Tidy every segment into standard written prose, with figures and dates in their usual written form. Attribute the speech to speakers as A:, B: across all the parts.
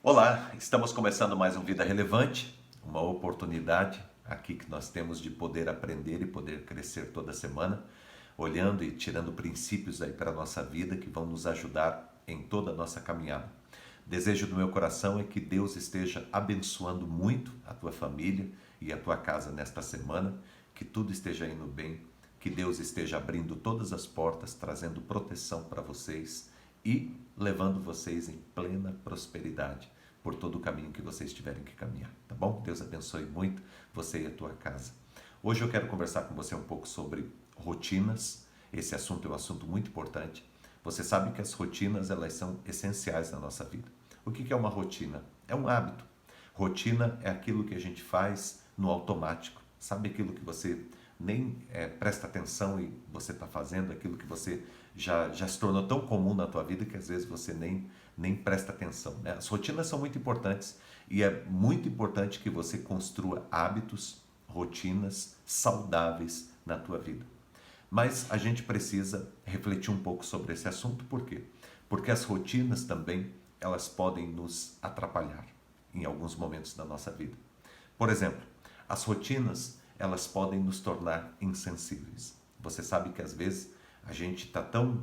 A: Olá, estamos começando mais um Vida Relevante, uma oportunidade aqui que nós temos de poder aprender e poder crescer toda semana, olhando e tirando princípios aí para a nossa vida que vão nos ajudar em toda a nossa caminhada. Desejo do meu coração é que Deus esteja abençoando muito a tua família e a tua casa nesta semana, que tudo esteja indo bem, que Deus esteja abrindo todas as portas, trazendo proteção para vocês e levando vocês em plena prosperidade por todo o caminho que vocês tiverem que caminhar, tá bom? Deus abençoe muito você e a tua casa. Hoje eu quero conversar com você um pouco sobre rotinas. Esse assunto é um assunto muito importante. Você sabe que as rotinas, elas são essenciais na nossa vida. O que é uma rotina? É um hábito. Rotina é aquilo que a gente faz no automático. Sabe aquilo que você nem presta atenção e você está fazendo, aquilo que você já se tornou tão comum na tua vida que às vezes você nem presta atenção, né? As rotinas são muito importantes e é muito importante que você construa hábitos, rotinas saudáveis na tua vida. Mas a gente precisa refletir um pouco sobre esse assunto, por quê? Porque as rotinas também, elas podem nos atrapalhar em alguns momentos da nossa vida. Por exemplo, as rotinas, elas podem nos tornar insensíveis. Você sabe que às vezes a gente está tão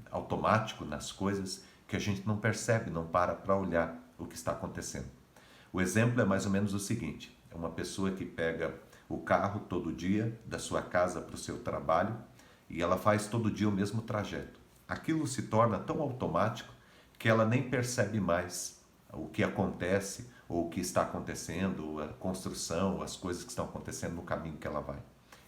A: automático nas coisas que a gente não percebe, não para olhar o que está acontecendo. O exemplo é mais ou menos o seguinte: é uma pessoa que pega o carro todo dia, da sua casa para o seu trabalho, e ela faz todo dia o mesmo trajeto. Aquilo se torna tão automático que ela nem percebe mais o que acontece, ou o que está acontecendo, a construção, as coisas que estão acontecendo no caminho que ela vai.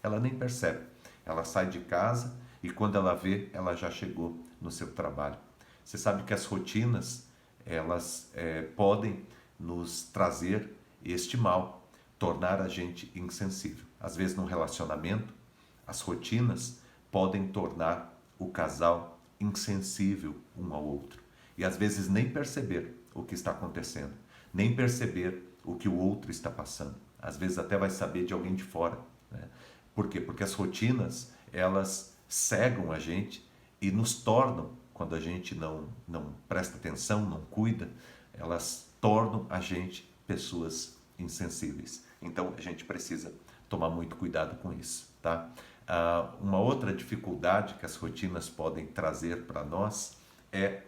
A: Ela nem percebe. Ela sai de casa e quando ela vê, ela já chegou no seu trabalho. Você sabe que as rotinas, elas podem nos trazer este mal, tornar a gente insensível. Às vezes, num relacionamento, as rotinas podem tornar o casal insensível um ao outro. E às vezes nem perceber o que está acontecendo, nem perceber o que o outro está passando. Às vezes até vai saber de alguém de fora, né? Por quê? Porque as rotinas, elas cegam a gente e nos tornam, quando a gente não presta atenção, não cuida, elas tornam a gente pessoas insensíveis. Então a gente precisa tomar muito cuidado com isso, tá? Uma outra dificuldade que as rotinas podem trazer para nós é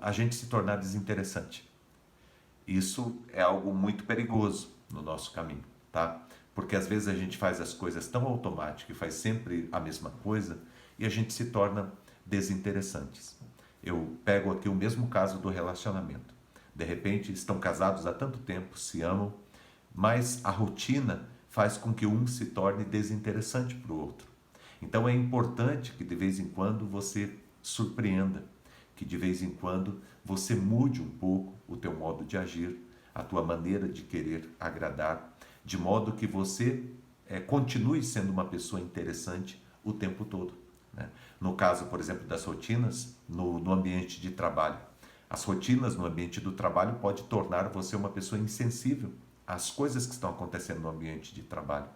A: a gente se tornar desinteressante. Isso é algo muito perigoso no nosso caminho, tá? Porque às vezes a gente faz as coisas tão automáticas e faz sempre a mesma coisa e a gente se torna desinteressantes. Eu pego aqui o mesmo caso do relacionamento. De repente estão casados há tanto tempo, se amam, mas a rotina faz com que um se torne desinteressante para o outro. Então é importante que de vez em quando você surpreenda, que de vez em quando você mude um pouco o teu modo de agir, a tua maneira de querer agradar, de modo que você continue sendo uma pessoa interessante o tempo todo, né? No caso, por exemplo, das rotinas no ambiente de trabalho. As rotinas no ambiente do trabalho pode tornar você uma pessoa insensível às coisas que estão acontecendo no ambiente de trabalho.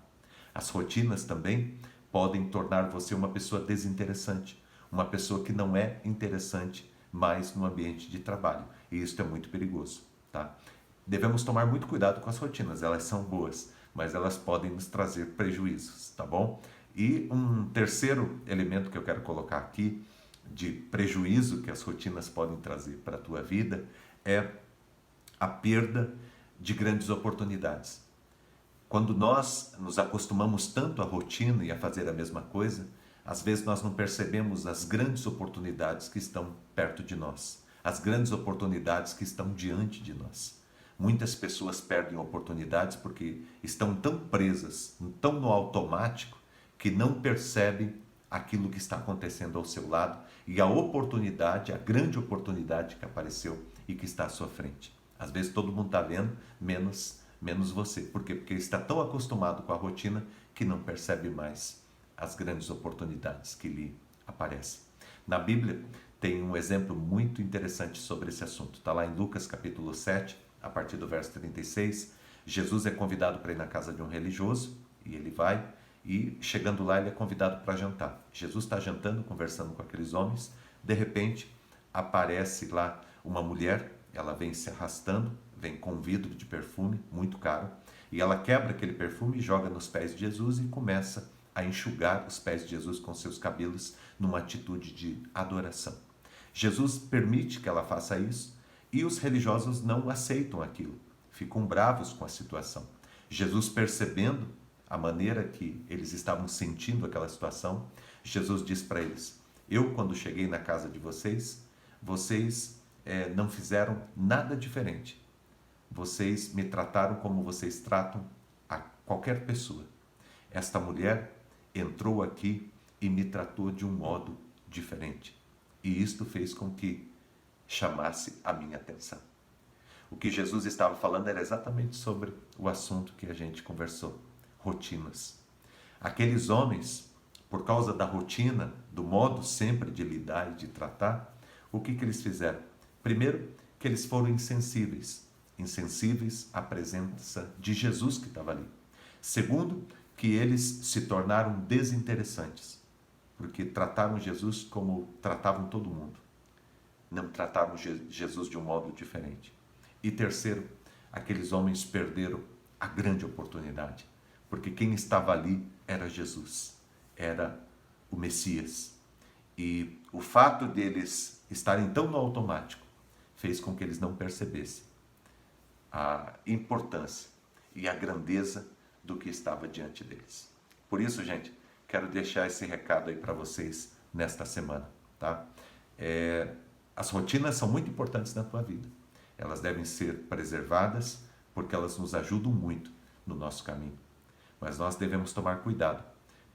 A: As rotinas também podem tornar você uma pessoa desinteressante, uma pessoa que não é interessante mais no ambiente de trabalho. E isso é muito perigoso, tá? Devemos tomar muito cuidado com as rotinas, elas são boas, mas elas podem nos trazer prejuízos, tá bom? E um terceiro elemento que eu quero colocar aqui, de prejuízo que as rotinas podem trazer para a tua vida, é a perda de grandes oportunidades. Quando nós nos acostumamos tanto à rotina e a fazer a mesma coisa, às vezes nós não percebemos as grandes oportunidades que estão perto de nós, as grandes oportunidades que estão diante de nós. Muitas pessoas perdem oportunidades porque estão tão presas, tão no automático, que não percebem aquilo que está acontecendo ao seu lado e a oportunidade, a grande oportunidade que apareceu e que está à sua frente. Às vezes todo mundo está vendo, menos você. Por quê? Porque está tão acostumado com a rotina que não percebe mais as grandes oportunidades que lhe aparecem. Na Bíblia tem um exemplo muito interessante sobre esse assunto. Está lá em Lucas capítulo 7, a partir do verso 36. Jesus é convidado para ir na casa de um religioso e ele vai e chegando lá ele é convidado para jantar. Jesus está jantando, conversando com aqueles homens. De repente aparece lá uma mulher, ela vem se arrastando, vem com um vidro de perfume muito caro, e ela quebra aquele perfume e joga nos pés de Jesus e começa a enxugar os pés de Jesus com seus cabelos numa atitude de adoração. Jesus permite que ela faça isso e os religiosos não aceitam aquilo, ficam bravos com a situação. Jesus, percebendo a maneira que eles estavam sentindo aquela situação, Jesus diz para eles: eu, quando cheguei na casa de vocês, vocês não fizeram nada diferente. Vocês me trataram como vocês tratam a qualquer pessoa. Esta mulher entrou aqui e me tratou de um modo diferente. E isto fez com que chamasse a minha atenção. O que Jesus estava falando era exatamente sobre o assunto que a gente conversou: rotinas. Aqueles homens, por causa da rotina, do modo sempre de lidar e de tratar, o que eles fizeram? Primeiro, que eles foram insensíveis à presença de Jesus que estava ali. Segundo, que eles se tornaram desinteressantes, porque trataram Jesus como tratavam todo mundo. Não tratavam Jesus de um modo diferente. E terceiro, aqueles homens perderam a grande oportunidade, porque quem estava ali era Jesus, era o Messias. E o fato deles estarem tão no automático fez com que eles não percebessem a importância e a grandeza do que estava diante deles. Por isso, gente, quero deixar esse recado aí para vocês nesta semana, tá? As rotinas são muito importantes na tua vida. Elas devem ser preservadas porque elas nos ajudam muito no nosso caminho. Mas nós devemos tomar cuidado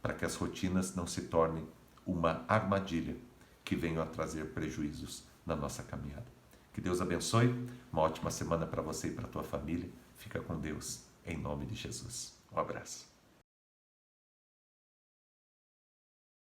A: para que as rotinas não se tornem uma armadilha que venha a trazer prejuízos na nossa caminhada. Que Deus abençoe, uma ótima semana para você e para a tua família. Fica com Deus, em nome de Jesus. Um abraço.